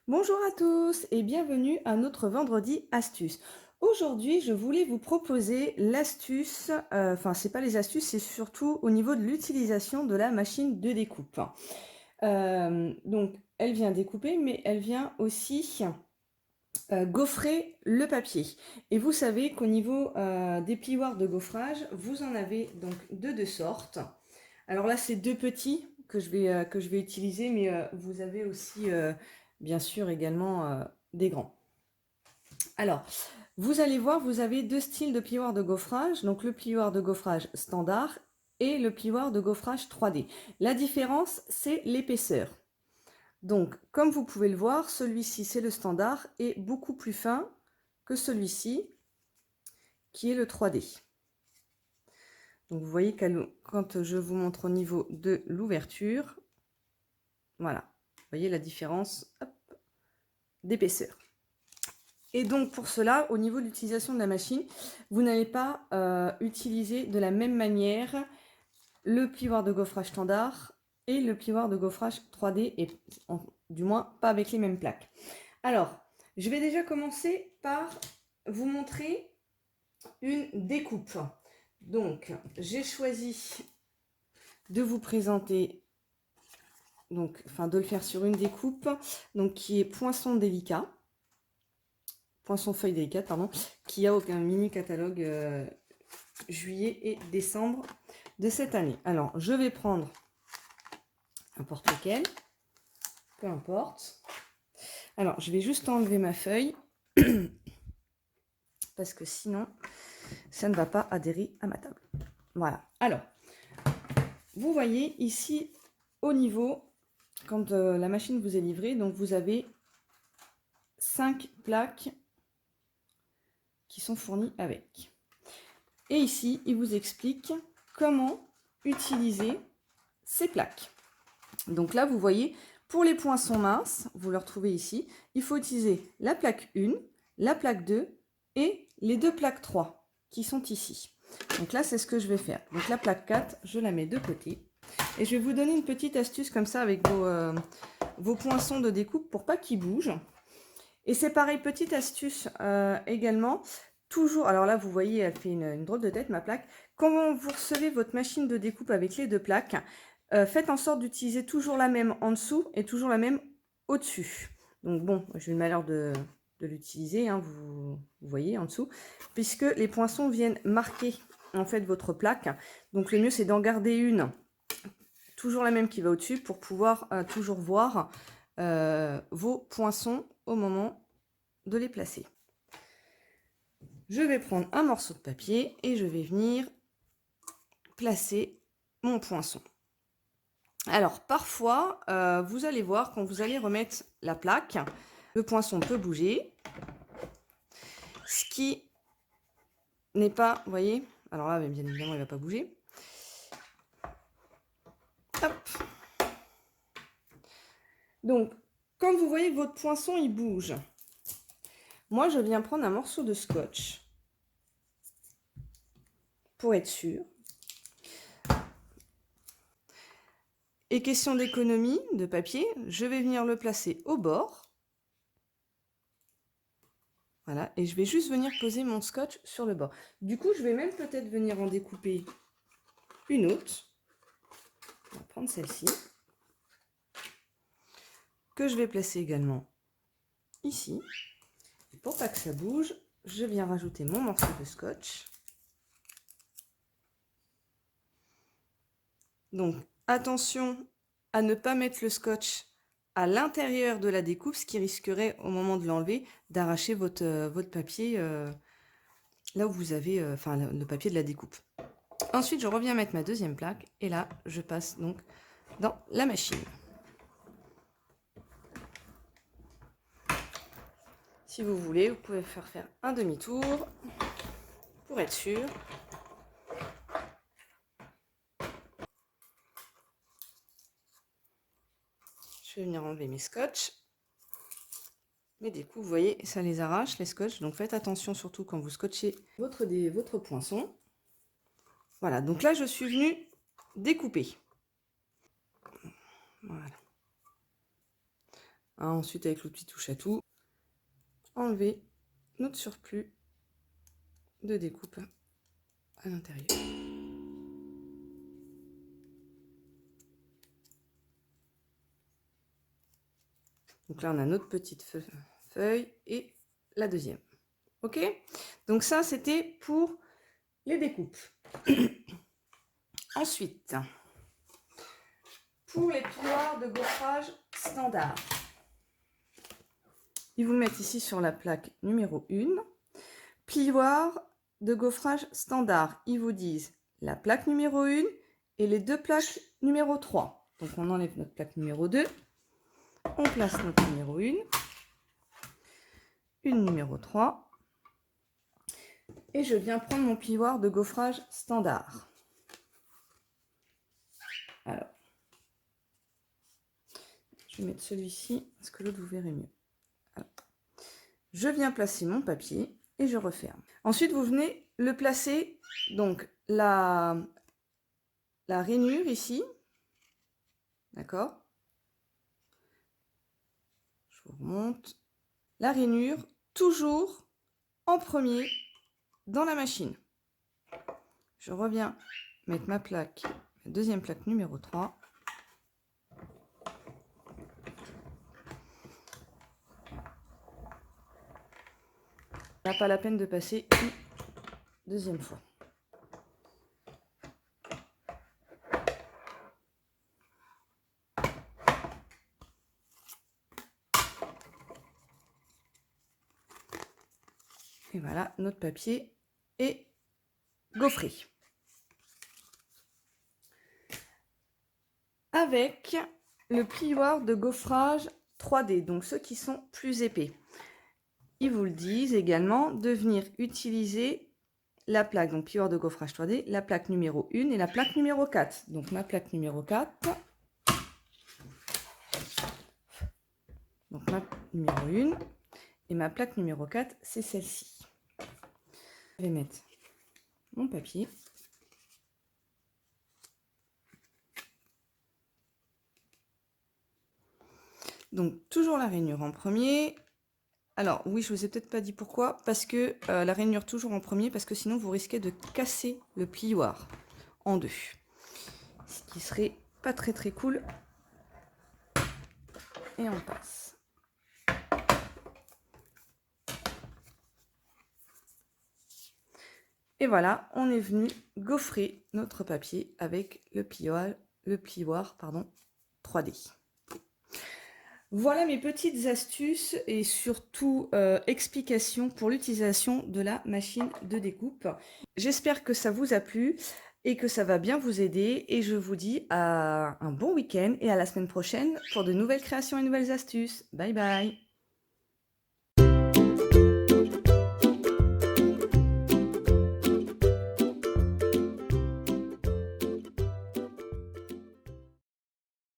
Bonjour à tous et bienvenue à notre vendredi astuce. Aujourd'hui, je voulais vous proposer l'astuce, enfin c'est pas les astuces, c'est surtout au niveau de l'utilisation de la machine de découpe. Donc elle vient découper, mais elle vient aussi gaufrer le papier. Et vous savez qu'au niveau des plioirs de gaufrage, vous en avez donc de deux sortes. Alors là, c'est deux petits que je vais utiliser, mais vous avez aussi, bien sûr, également des grands. Alors, vous allez voir, vous avez deux styles de plioir de gaufrage. Donc, le plioir de gaufrage standard et le plioir de gaufrage 3D. La différence, c'est l'épaisseur. Donc, comme vous pouvez le voir, celui-ci, c'est le standard, est beaucoup plus fin que celui-ci, qui est le 3D. Donc, vous voyez quand je vous montre au niveau de l'ouverture, voilà, vous voyez la différence d'épaisseur. Et donc pour cela, au niveau de l'utilisation de la machine, vous n'allez pas utiliser de la même manière le plioir de gaufrage standard et le plioir de gaufrage 3D, et du moins pas avec les mêmes plaques. Alors, je vais déjà commencer par vous montrer une découpe. Donc, j'ai choisi de vous présenter, donc, enfin de le faire sur une découpe, donc qui est poinçon délicat. Poinçon feuille délicate, pardon, qui a aucun mini catalogue juillet et décembre de cette année. Alors, je vais prendre n'importe lequel, peu importe. Alors, je vais juste enlever ma feuille parce que sinon, ça ne va pas adhérer à ma table. Voilà. Alors, vous voyez ici au niveau, quand la machine vous est livrée, donc vous avez 5 plaques qui sont fournies avec. Et ici, il vous explique comment utiliser ces plaques. Donc là, vous voyez, pour les poinçons minces, vous le retrouvez ici, il faut utiliser la plaque 1, la plaque 2 et les deux plaques 3 qui sont ici. Donc là, c'est ce que je vais faire. Donc la plaque 4, je la mets de côté. Et je vais vous donner une petite astuce comme ça avec vos poinçons de découpe pour pas qu'ils bougent. Et c'est pareil, petite astuce également. Toujours, alors là, vous voyez, elle fait une drôle de tête, ma plaque. Quand vous recevez votre machine de découpe avec les deux plaques, faites en sorte d'utiliser toujours la même en dessous et toujours la même au-dessus. Donc bon, j'ai eu le malheur de l'utiliser, hein, vous voyez en dessous, puisque les poinçons viennent marquer en fait votre plaque. Donc le mieux, c'est d'en garder une, toujours la même qui va au-dessus, pour pouvoir toujours voir vos poinçons au moment de les placer. Je vais prendre un morceau de papier et je vais venir placer mon poinçon. Alors parfois, vous allez voir, quand vous allez remettre la plaque, le poinçon peut bouger. Ce qui n'est pas, vous voyez, alors là, bien évidemment, il ne va pas bouger. Hop. Donc, quand vous voyez que votre poinçon, il bouge, moi, je viens prendre un morceau de scotch pour être sûr. Et question d'économie de papier, je vais venir le placer au bord. Voilà, et je vais juste venir poser mon scotch sur le bord. Du coup, je vais même peut-être venir en découper une autre. On va prendre celle-ci, que je vais placer également ici. Et pour pas que ça bouge, je viens rajouter mon morceau de scotch. Donc, attention à ne pas mettre le scotch à l'intérieur de la découpe, ce qui risquerait, au moment de l'enlever, d'arracher votre papier là où vous avez le papier de la découpe. Ensuite, je reviens mettre ma deuxième plaque et là, je passe donc dans la machine. Si vous voulez, vous pouvez faire un demi-tour pour être sûr. Je vais venir enlever mes scotch. Mais du coup, vous voyez, ça les arrache, les scotch. Donc faites attention, surtout quand vous scotchez votre poinçon. Voilà, donc là, je suis venue découper. Voilà. Hein, ensuite, avec l'outil touche à tout, enlever notre surplus de découpe à l'intérieur. Donc là, on a notre petite feuille et la deuxième. Ok? Donc ça, c'était pour les découpes. Ensuite, pour les plioirs de gaufrage standard, ils vous le mettent ici sur la plaque numéro 1. Plioir de gaufrage standard, ils vous disent la plaque numéro 1 et les deux plaques numéro 3. Donc on enlève notre plaque numéro 2, on place notre numéro 1, une numéro 3, et je viens prendre mon plioir de gaufrage standard. Alors, je vais mettre celui-ci, parce que l'autre vous verrez mieux. Alors, je viens placer mon papier et je referme. Ensuite, vous venez le placer, donc la rainure ici, d'accord? Je vous remonte. La rainure, toujours en premier dans la machine. Je reviens mettre ma plaque, ma deuxième plaque numéro 3. Là, pas la peine de passer une deuxième fois. Et voilà, notre papier est gaufré. Avec le plioir de gaufrage 3D, donc ceux qui sont plus épais. Ils vous le disent également de venir utiliser la plaque, donc plioir de gaufrage 3D, la plaque numéro 1 et la plaque numéro 4. Donc ma plaque numéro 4, donc ma numéro 1 et ma plaque numéro 4, c'est celle-ci. Je vais mettre mon papier. Donc toujours la rainure en premier. Alors oui, je vous ai peut-être pas dit pourquoi, parce que la rainure toujours en premier, parce que sinon vous risquez de casser le plioir en deux. Ce qui serait pas très très cool. Et on passe. Et voilà, on est venu gaufrer notre papier avec le plioir 3D. Voilà mes petites astuces et surtout explications pour l'utilisation de la machine de découpe. J'espère que ça vous a plu et que ça va bien vous aider. Et je vous dis à un bon week-end et à la semaine prochaine pour de nouvelles créations et nouvelles astuces. Bye bye!